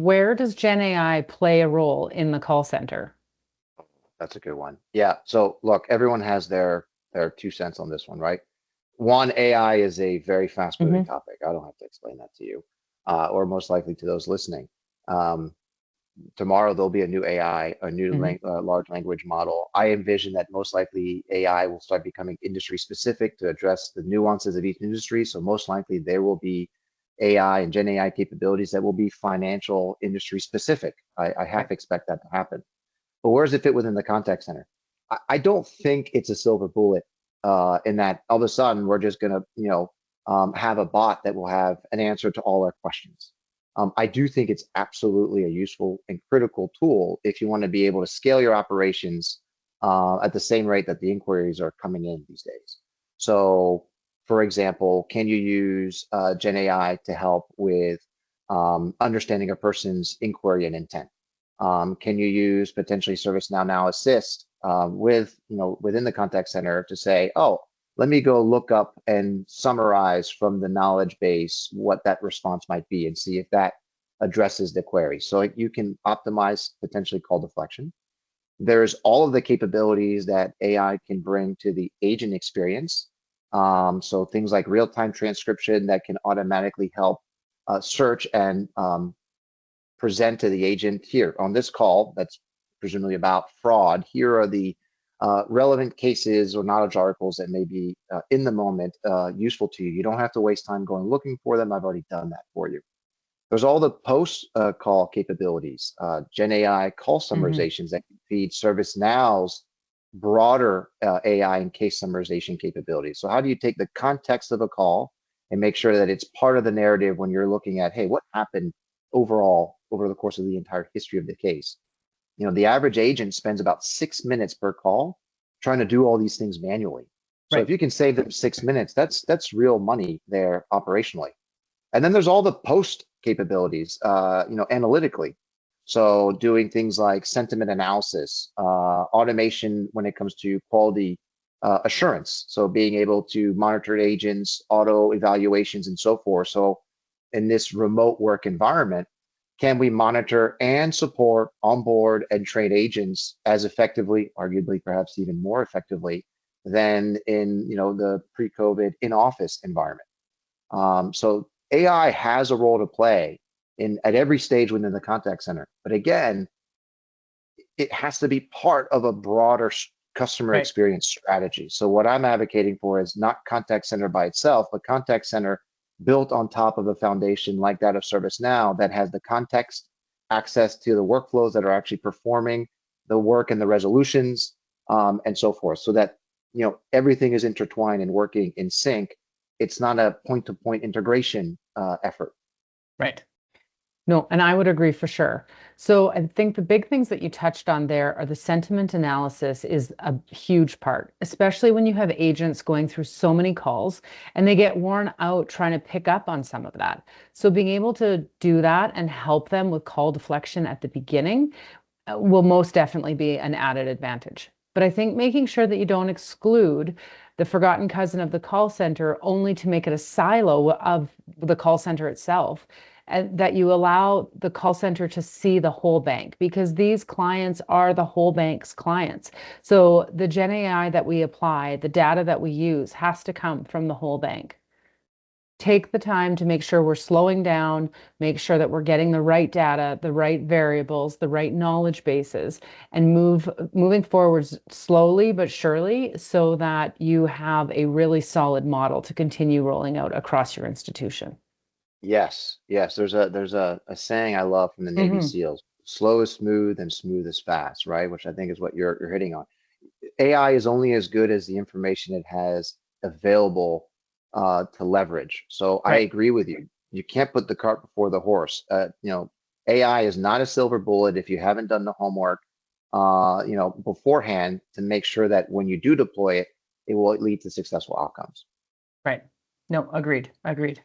Where does Gen AI play a role in the call center? That's a good one. Yeah. So look, everyone has their 2 cents on this one, right? One, AI is a very fast-moving Hmm. topic. I don't have to explain that to you, or most likely to those listening. Um, Tomorrow there'll be a new AI, a new Hmm. large language model. I envision that most likely AI will start becoming industry specific to address the nuances of each industry. So most likely there will be AI and Gen AI capabilities that will be financial industry specific. I Right. half expect that to happen. But where does it fit within the contact center? I don't think it's a silver bullet in that all of a sudden we're just going to, have a bot that will have an answer to all our questions. I do think it's absolutely a useful and critical tool if you want to be able to scale your operations at the same rate that the inquiries are coming in these days. So, for example, can you use Gen AI to help with understanding a person's inquiry and intent? Can you use potentially ServiceNow Now Assist with, within the contact center to say, oh, let me go look up and summarize from the knowledge base what that response might be and see if that addresses the query. So you can optimize potentially call deflection. There's all of the capabilities that AI can bring to the agent experience. So things like real-time transcription that can automatically help search and present to the agent here on this call that's presumably about fraud. Here are the relevant cases or knowledge articles that may be in the moment useful to you. You don't have to waste time going looking for them. I've already done that for you. There's all the post call capabilities, Gen AI call Hmm. summarizations that can feed ServiceNow's broader AI and case summarization capabilities. So how do you take the context of a call and make sure that it's part of the narrative when you're looking at, hey, what happened overall over the course of the entire history of the case? The average agent spends about 6 minutes per call trying to do all these things manually. So if Right. you can save them 6 minutes, that's real money there operationally. And then there's all the post capabilities, analytically. So doing things like sentiment analysis, automation when it comes to quality assurance. So being able to monitor agents, auto evaluations, and so forth. So in this remote work environment, can we monitor and support, onboard, and train agents as effectively, arguably perhaps even more effectively than in the pre-COVID in-office environment? So AI has a role to play in at every stage within the contact center. But again, it has to be part of a broader customer Right. experience strategy. So what I'm advocating for is not contact center by itself, but contact center built on top of a foundation like that of ServiceNow that has the context, access to the workflows that are actually performing the work and the resolutions, and so forth, so that everything is intertwined and working in sync. It's not a point-to-point integration effort. Right. No, and I would agree for sure. So I think the big things that you touched on there are the sentiment analysis is a huge part, especially when you have agents going through so many calls and they get worn out trying to pick up on some of that. So being able to do that and help them with call deflection at the beginning will most definitely be an added advantage. But I think making sure that you don't exclude the forgotten cousin of the call center only to make it a silo of the call center itself, and that you allow the call center to see the whole bank because these clients are the whole bank's clients. So the Gen AI that we apply, the data that we use has to come from the whole bank. Take the time to make sure we're slowing down, make sure that we're getting the right data, the right variables, the right knowledge bases, and moving forwards slowly but surely so that you have a really solid model to continue rolling out across your institution. Yes, yes. There's a saying I love from the Navy Hmm. SEALs: slow is smooth and smooth is fast, right? Which I think is what you're hitting on. AI is only as good as the information it has available to leverage. So I Right. agree with you. You can't put the cart before the horse. AI is not a silver bullet if you haven't done the homework, beforehand to make sure that when you do deploy it, it will lead to successful outcomes. Right. No, agreed. Agreed.